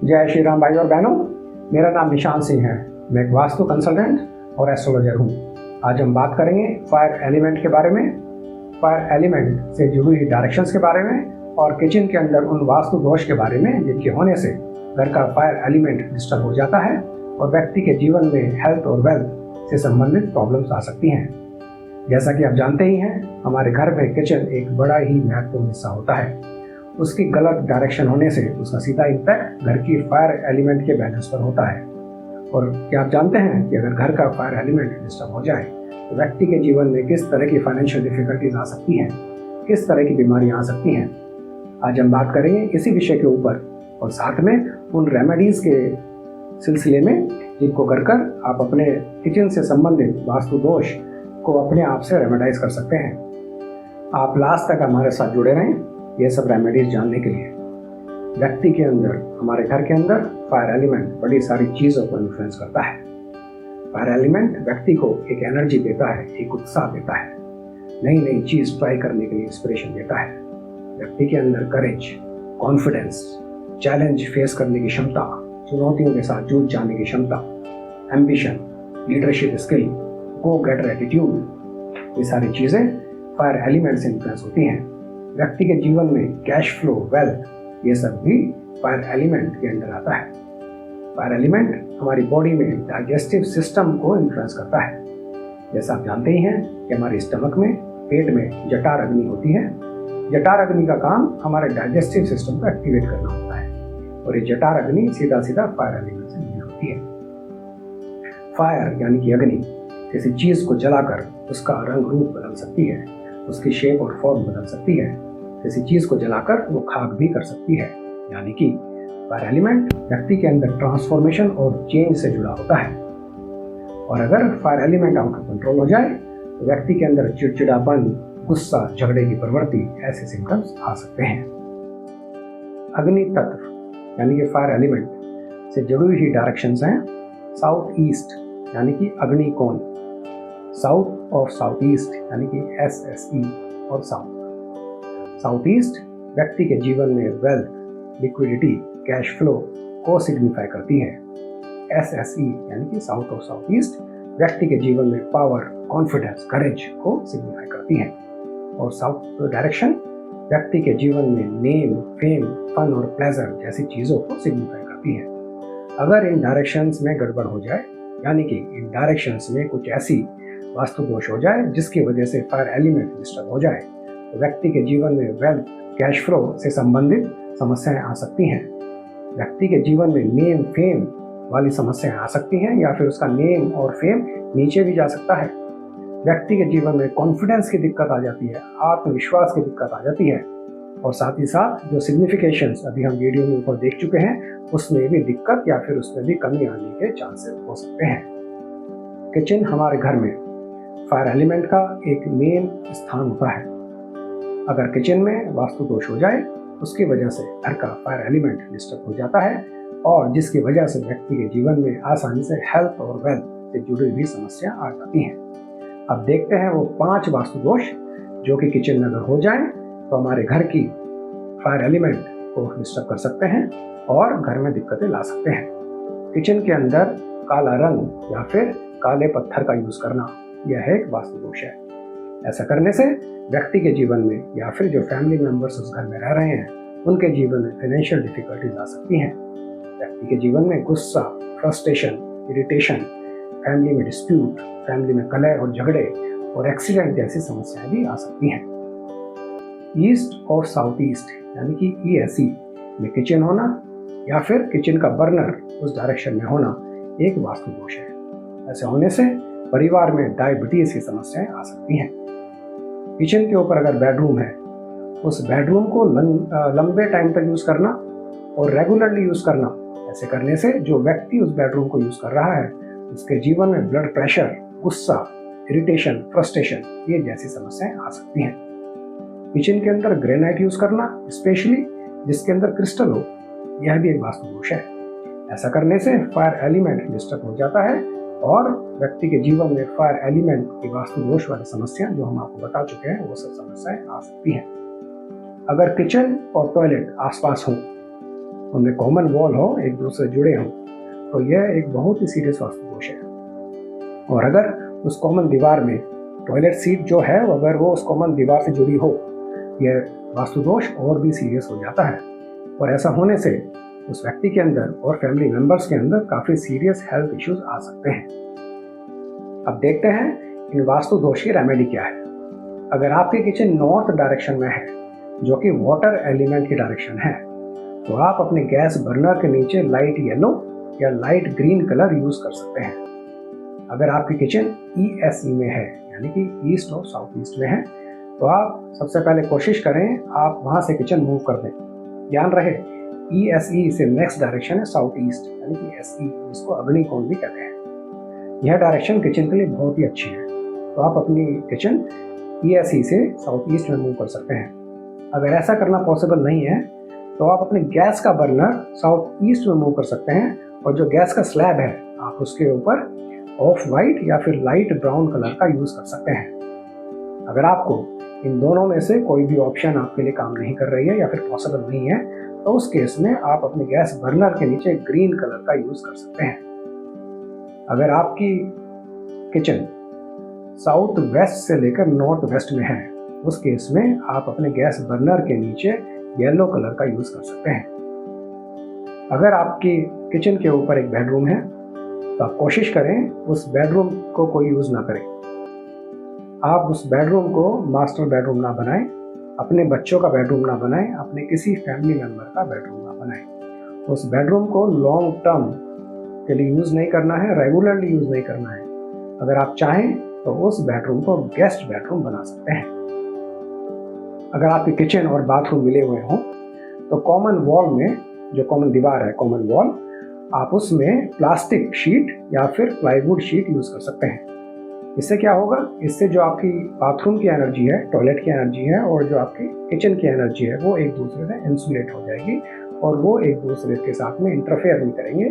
जय श्री राम भाई और बहनों, मेरा नाम निशांत सिंह है। मैं एक वास्तु कंसल्टेंट और एस्ट्रोलॉजर हूँ। आज हम बात करेंगे फायर एलिमेंट के बारे में, फायर एलिमेंट से जुड़ी हुई डायरेक्शंस के बारे में और किचन के अंदर उन वास्तु दोष के बारे में जिनके होने से घर का फायर एलिमेंट डिस्टर्ब हो जाता है और व्यक्ति के जीवन में हेल्थ और वेल्थ से संबंधित प्रॉब्लम्स आ सकती हैं। जैसा कि आप जानते ही हैं, हमारे घर में किचन एक बड़ा ही महत्वपूर्ण हिस्सा होता है। उसकी गलत डायरेक्शन होने से उसका सीधा इम्पैक्ट घर की फायर एलिमेंट के बैलेंस पर होता है। और क्या आप जानते हैं कि अगर घर का फायर एलिमेंट डिस्टर्ब हो जाए तो व्यक्ति के जीवन में किस तरह की फाइनेंशियल डिफिकल्टीज आ सकती हैं, किस तरह की बीमारियां आ सकती हैं। आज हम बात करेंगे इसी विषय के ऊपर और साथ में उन रेमेडीज के सिलसिले में जिनको कर आप अपने किचन से संबंधित वास्तु दोष को अपने आप से रेमेडाइज कर सकते हैं। आप लास्ट तक हमारे साथ जुड़े रहें ये सब रेमेडीज जानने के लिए। व्यक्ति के अंदर, हमारे घर के अंदर फायर एलिमेंट बड़ी सारी चीज़ों को इन्फ्लुएंस करता है। फायर एलिमेंट व्यक्ति को एक एनर्जी देता है, एक उत्साह देता है, नई नई चीज़ ट्राई करने के लिए इंस्पिरेशन देता है। व्यक्ति के अंदर करेज, कॉन्फिडेंस, चैलेंज फेस करने की क्षमता, चुनौतियों के साथ जूझ जाने की क्षमता, एम्बिशन, लीडरशिप स्किल, गो गेटर एटीट्यूड, ये सारी चीज़ें फायर एलिमेंट से इन्फ्लुएंस होती हैं। व्यक्ति के जीवन में कैश फ्लो, वेल्थ, ये सब भी फायर एलिमेंट के अंदर आता है। फायर एलिमेंट हमारी बॉडी में डाइजेस्टिव सिस्टम को इन्फ्लुएंस करता है। जैसा आप जानते ही हैं कि हमारे स्टमक में, पेट में जठार अग्नि होती है। जठार अग्नि का काम हमारे डाइजेस्टिव सिस्टम को एक्टिवेट करना होता है और ये जठार अग्नि सीधा सीधा फायर एलिमेंट से लिंक होती है। फायर यानी कि अग्नि किसी चीज को जलाकर उसका रंग रूप बदल सकती है, उसकी शेप और फॉर्म बदल सकती है। किसी चीज को जलाकर वो खाक भी कर सकती है। यानी कि फायर एलिमेंट व्यक्ति के अंदर ट्रांसफॉर्मेशन और चेंज से जुड़ा होता है। और अगर fire element out of control हो जाए तो व्यक्ति के अंदर चिड़चिड़ापन, गुस्सा, झगड़े की प्रवृत्ति, ऐसे सिम्टम्स आ सकते हैं। अग्नि तत्व यानी कि फायर एलिमेंट से जुड़ी हुई डायरेक्शंस हैं साउथ ईस्ट यानी कि अग्नि कोण, साउथ और साउथ ईस्ट यानी कि SSE और साउथ। साउथ ईस्ट व्यक्ति के जीवन में वेल्थ, लिक्विडिटी, कैश फ्लो को सिग्निफाई करती है। SSE यानी कि साउथ और साउथ ईस्ट व्यक्ति के जीवन में पावर, कॉन्फिडेंस, करेज को सिग्निफाई करती है। और साउथ डायरेक्शन व्यक्ति के जीवन में नेम, फेम, फन और प्लेजर जैसी चीज़ों को सिग्निफाई करती है। अगर इन डायरेक्शंस में गड़बड़ हो जाए, यानी कि इन डायरेक्शंस में कुछ ऐसी वास्तु दोष हो जाए जिसकी वजह से फायर एलिमेंट डिस्टर्ब हो जाए तो व्यक्ति के जीवन में वेल्थ, कैश फ्लो से संबंधित समस्याएं आ सकती हैं। व्यक्ति के जीवन में नेम, फेम वाली समस्याएं आ सकती हैं या फिर उसका नेम और फेम नीचे भी जा सकता है। व्यक्ति के जीवन में कॉन्फिडेंस की दिक्कत आ जाती है, आत्मविश्वास की दिक्कत आ जाती है और साथ ही साथ जो सिग्निफिकेशंस अभी हम वीडियो में ऊपर देख चुके हैं उसमें भी दिक्कत या फिर उसमें भी कमी आने के चांसेस हो सकते हैं। किचन हमारे घर में फायर एलिमेंट का एक मेन स्थान होता है। अगर किचन में वास्तु दोष हो जाए उसकी वजह से घर का फायर एलिमेंट डिस्टर्ब हो जाता है और जिसकी वजह से व्यक्ति के जीवन में आसानी से हेल्थ और वेल्थ से जुड़ी हुई समस्या आ जाती हैं। अब देखते हैं वो 5 वास्तु दोष जो कि किचन में अगर हो जाएं तो हमारे घर की फायर एलिमेंट को डिस्टर्ब कर सकते हैं और घर में दिक्कतें ला सकते हैं। किचन के अंदर काला रंग या फिर काले पत्थर का यूज करना यह एक वास्तु दोष है। ऐसा करने से व्यक्ति के जीवन में या फिर जो फैमिली मेंबर्स उस घर में रह रहे हैं उनके जीवन में फाइनेंशियल डिफिकल्टीज आ सकती हैं। व्यक्ति के जीवन में गुस्सा, फ्रस्ट्रेशन, इरिटेशन, फैमिली में डिस्प्यूट, फैमिली में कलह और झगड़े और एक्सीडेंट जैसी समस्याएं भी आ सकती हैं। ईस्ट और साउथ ईस्ट यानी कि ESE में किचन होना या फिर किचन का बर्नर उस डायरेक्शन में होना एक वास्तु दोष है। ऐसे होने से परिवार में डायबिटीज की समस्याएं आ सकती हैं। किचन के ऊपर अगर बेडरूम है, उस बेडरूम को लंबे टाइम तक यूज करना और रेगुलरली यूज करना, ऐसे करने से जो व्यक्ति उस बेडरूम को यूज कर रहा है उसके जीवन में ब्लड प्रेशर, गुस्सा, इरिटेशन, फ्रस्ट्रेशन ये जैसी समस्याएं आ सकती हैं। किचन के अंदर ग्रेनाइट यूज करना, स्पेशली जिसके अंदर क्रिस्टल हो, यह भी एक वास्तु दोष है। ऐसा करने से फायर एलिमेंट डिस्टर्ब हो जाता है और व्यक्ति के जीवन में फायर एलिमेंट की वास्तु दोष वाली समस्या जो हम आपको बता चुके हैं वो सब समस्याएं आ सकती हैं। अगर किचन और टॉयलेट आसपास हो उनमें कॉमन वॉल हो, एक दूसरे से जुड़े हों, तो यह एक बहुत ही सीरियस वास्तु दोष है। और अगर उस कॉमन दीवार में टॉयलेट सीट जो है अगर वो उस कॉमन दीवार से जुड़ी हो, यह वास्तु दोष और भी सीरियस हो जाता है। और ऐसा होने से उस व्यक्ति के अंदर और फैमिली मेंबर्स के अंदर काफ़ी सीरियस हेल्थ इश्यूज आ सकते हैं। अब देखते हैं इन वास्तु दोष की रेमेडी क्या है। अगर आपकी किचन नॉर्थ डायरेक्शन में है, जो कि वाटर एलिमेंट की डायरेक्शन है, तो आप अपने गैस बर्नर के नीचे लाइट येलो या लाइट ग्रीन कलर यूज कर सकते हैं। अगर आपकी किचन ESE में है, यानी कि ईस्ट और साउथ ईस्ट में है, तो आप सबसे पहले कोशिश करें आप वहां से किचन मूव कर दें। ध्यान रहे ESE से नेक्स्ट डायरेक्शन है साउथ ईस्ट, यानी कि SE, जिसको अग्निकोण भी कहते हैं। यह डायरेक्शन किचन के लिए बहुत ही अच्छी है, तो आप अपनी किचन ESE से साउथ ईस्ट में मूव कर सकते हैं। अगर ऐसा करना पॉसिबल नहीं है तो आप अपने गैस का बर्नर साउथ ईस्ट में मूव कर सकते हैं, और जो गैस का स्लैब है आप उसके ऊपर ऑफ वाइट या फिर लाइट ब्राउन कलर का यूज कर सकते हैं। अगर आपको इन दोनों में से कोई भी ऑप्शन आपके लिए काम नहीं कर रही है या फिर पॉसिबल नहीं है, तो उस केस में आप अपने गैस बर्नर के नीचे ग्रीन कलर का यूज कर सकते हैं। अगर आपकी किचन साउथ वेस्ट से लेकर नॉर्थ वेस्ट में है, उस केस में आप अपने गैस बर्नर के नीचे येलो कलर का यूज कर सकते हैं। अगर आपकी किचन के ऊपर एक बेडरूम है, तो आप कोशिश करें उस बेडरूम को कोई यूज ना करें। आप उस बेडरूम को मास्टर बेडरूम ना बनाएं, अपने बच्चों का बेडरूम ना बनाएं, अपने किसी फैमिली मेंबर का बेडरूम ना बनाएं। उस बेडरूम को लॉन्ग टर्म के लिए यूज नहीं करना है, रेगुलरली यूज नहीं करना है। अगर आप चाहें तो उस बेडरूम को गेस्ट बेडरूम बना सकते हैं। अगर आपकी किचन और बाथरूम मिले हुए हों, तो कॉमन वॉल में, जो कॉमन दीवार है, कॉमन वॉल, आप उसमें प्लास्टिक शीट या फिर प्लाईवुड शीट यूज कर सकते हैं। इससे क्या होगा, इससे जो आपकी बाथरूम की एनर्जी है, टॉयलेट की एनर्जी है और जो आपकी किचन की एनर्जी है, वो एक दूसरे से इंसुलेट हो जाएगी और वो एक दूसरे के साथ में इंटरफेयर नहीं करेंगे,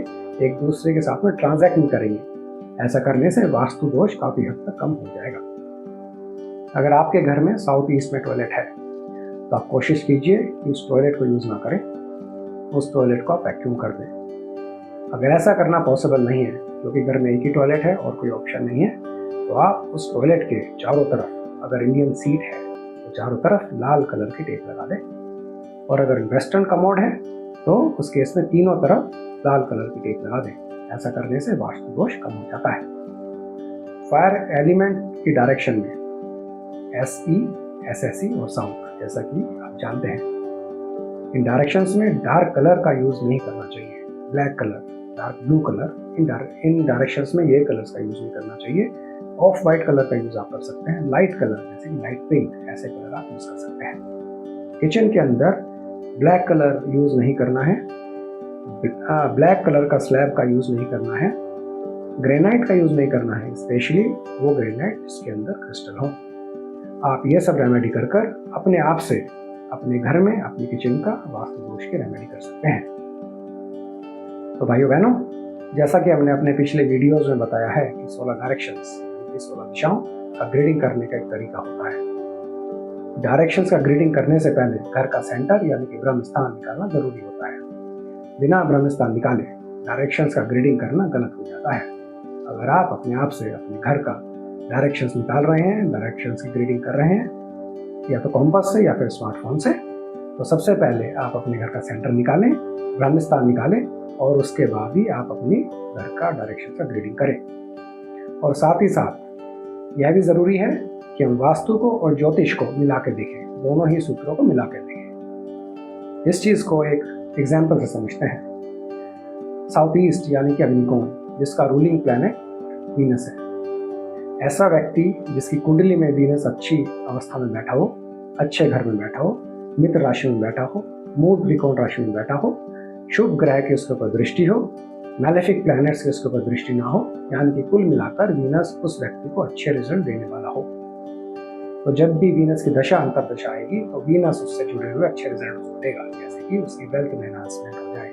एक दूसरे के साथ में ट्रांजैक्ट नहीं करेंगे। ऐसा करने से वास्तु दोष काफी हद तक कम हो जाएगा। अगर आपके घर में साउथ ईस्ट में टॉयलेट है, तो आप कोशिश कीजिए कि उस टॉयलेट को यूज ना करें, उस टॉयलेट को आप वैक्यूम कर दें। अगर ऐसा करना पॉसिबल नहीं है, क्योंकि घर में एक ही टॉयलेट है और कोई ऑप्शन नहीं है, तो आप उस टॉयलेट के चारों तरफ, अगर इंडियन सीट है तो चारों तरफ लाल कलर की टेप लगा दें, और अगर वेस्टर्न कमोड है तो उस केस में तीनों तरफ लाल कलर की टेप लगा दें। ऐसा करने से वास्तु दोष कम हो जाता है। फायर एलिमेंट की डायरेक्शन में SE, SSE और साउथ, जैसा कि आप जानते हैं, इन डायरेक्शंस में डार्क कलर का यूज नहीं करना चाहिए। Black colour, dark blue colour, इन डायरेक्शंस में ये कलर्स का यूज नहीं करना चाहिए। ऑफ वाइट कलर का यूज आप कर सकते हैं। लाइट कलर जैसे कि लाइट पिंक, ऐसे कलर आप यूज कर सकते हैं। किचन के अंदर ब्लैक कलर यूज नहीं करना है, ब्लैक कलर का स्लैब का यूज नहीं करना है, ग्रेनाइट का यूज नहीं करना है, स्पेशली वो ग्रेनाइट जिसके अंदर क्रिस्टल हो। आप ये सब रेमेडी कर कर अपने आप से अपने घर में अपनी किचन का वास्तु दोष की रेमेडी कर सकते हैं। तो भाइयों बहनों, जैसा कि हमने अपने पिछले वीडियोस में बताया है कि 16 डायरेक्शंस, 16 दिशाओं का ग्रिडिंग करने का एक तरीका होता है। डायरेक्शंस का ग्रिडिंग करने से पहले घर का सेंटर यानी कि ब्रह्म स्थान निकालना जरूरी होता है। बिना ब्रह्म स्थान निकाले डायरेक्शंस का ग्रिडिंग करना गलत हो जाता है। अगर आप अपने आप से अपने घर का डायरेक्शंस निकाल रहे हैं, डायरेक्शंस की ग्रिडिंग कर रहे हैं, या तो कॉम्पास से या फिर स्मार्टफोन से, तो सबसे पहले आप अपने घर का सेंटर निकालें, ब्रह्म स्थान निकालें, और उसके बाद ही आप अपने घर का डायरेक्शन का ग्रिडिंग करें। और साथ ही साथ यह भी जरूरी है कि हम वास्तु को और ज्योतिष को मिला के देखें, दोनों ही सूत्रों को मिला के देखें। इस चीज को एक एग्जाम्पल से समझते हैं। साउथ ईस्ट यानी कि अग्निकोण, जिसका रूलिंग प्लैनेट वीनस है। ऐसा व्यक्ति जिसकी कुंडली में वीनस अच्छी अवस्था में बैठा हो, अच्छे घर में बैठा हो, मित्र राशि में बैठा हो, मूल त्रिकोण राशि में बैठा हो, शुभ ग्रह की उसके ऊपर दृष्टि हो, मैलेफिक प्लैनेट्स की उसके ऊपर दृष्टि ना हो, यानी कि कुल मिलाकर वीनस उस व्यक्ति को अच्छे रिजल्ट देने वाला हो। तो जब भी वीनस की दशा अंतर्दशा आएगी तो वीनस उससे जुड़े हुए अच्छे रिजल्ट उसको देगा, जैसे कि उसकी वेल्थ में एनहांसमेंट हो जाए,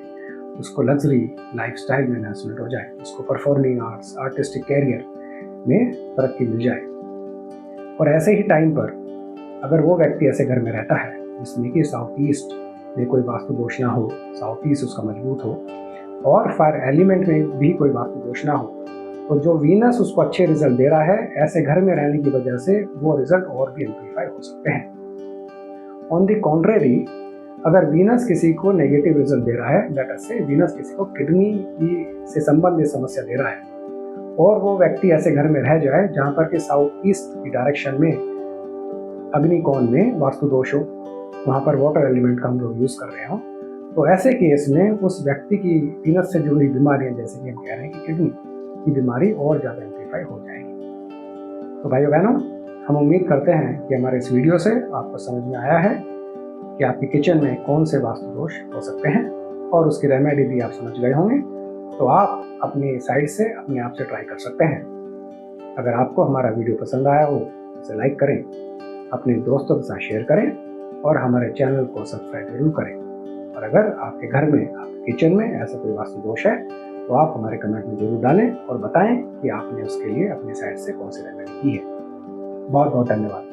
उसको लग्जरी लाइफस्टाइल में एनहांसमेंट हो जाए, उसको परफॉर्मिंग आर्ट्स, आर्टिस्टिक कैरियर में तरक्की मिल जाए। और ऐसे ही टाइम पर अगर वो व्यक्ति ऐसे घर में रहता है जिसमें कि साउथ ईस्ट में कोई वास्तु दोष ना हो, साउथ ईस्ट उसका मजबूत हो, और फायर एलिमेंट में भी कोई वास्तु दोष ना हो, तो जो वीनस उसको अच्छे रिजल्ट दे रहा है, ऐसे घर में रहने की वजह से वो रिजल्ट और भी एम्प्लीफाई हो सकते हैं। ऑन द कॉन्ट्रेरी, अगर वीनस किसी को नेगेटिव रिजल्ट दे रहा है, दैट से वीनस किसी को किडनी की से संबंधित समस्या दे रहा है, और वो व्यक्ति ऐसे घर में रह जाए जहाँ पर कि साउथ ईस्ट की डायरेक्शन में अग्निकोण में वास्तु दोष हो, वहाँ पर वाटर एलिमेंट का हम लोग यूज कर रहे हो, तो ऐसे केस में उस व्यक्ति की वीनस से जुड़ी बीमारियां, जैसे कि हम कह रहे हैं कि किडनी की बीमारी और ज़्यादा एम्प्लीफाई हो जाएगी। तो भाइयों बहनों, हम उम्मीद करते हैं कि हमारे इस वीडियो से आपको समझ में आया है कि आपके किचन में कौन से वास्तु दोष हो सकते हैं, और उसकी रेमेडी भी आप समझ गए होंगे। तो आप अपनी साइड से अपने आप से ट्राई कर सकते हैं। अगर आपको हमारा वीडियो पसंद आया हो, इसे लाइक करें, अपने दोस्तों के साथ शेयर करें, और हमारे चैनल को सब्सक्राइब जरूर करें। और अगर आपके घर में, आपके किचन में ऐसा कोई वास्तु दोष है, तो आप हमारे कमेंट में जरूर डालें और बताएं कि आपने उसके लिए अपनी साइड से कौन सी रेमेडी की है। बहुत बहुत धन्यवाद।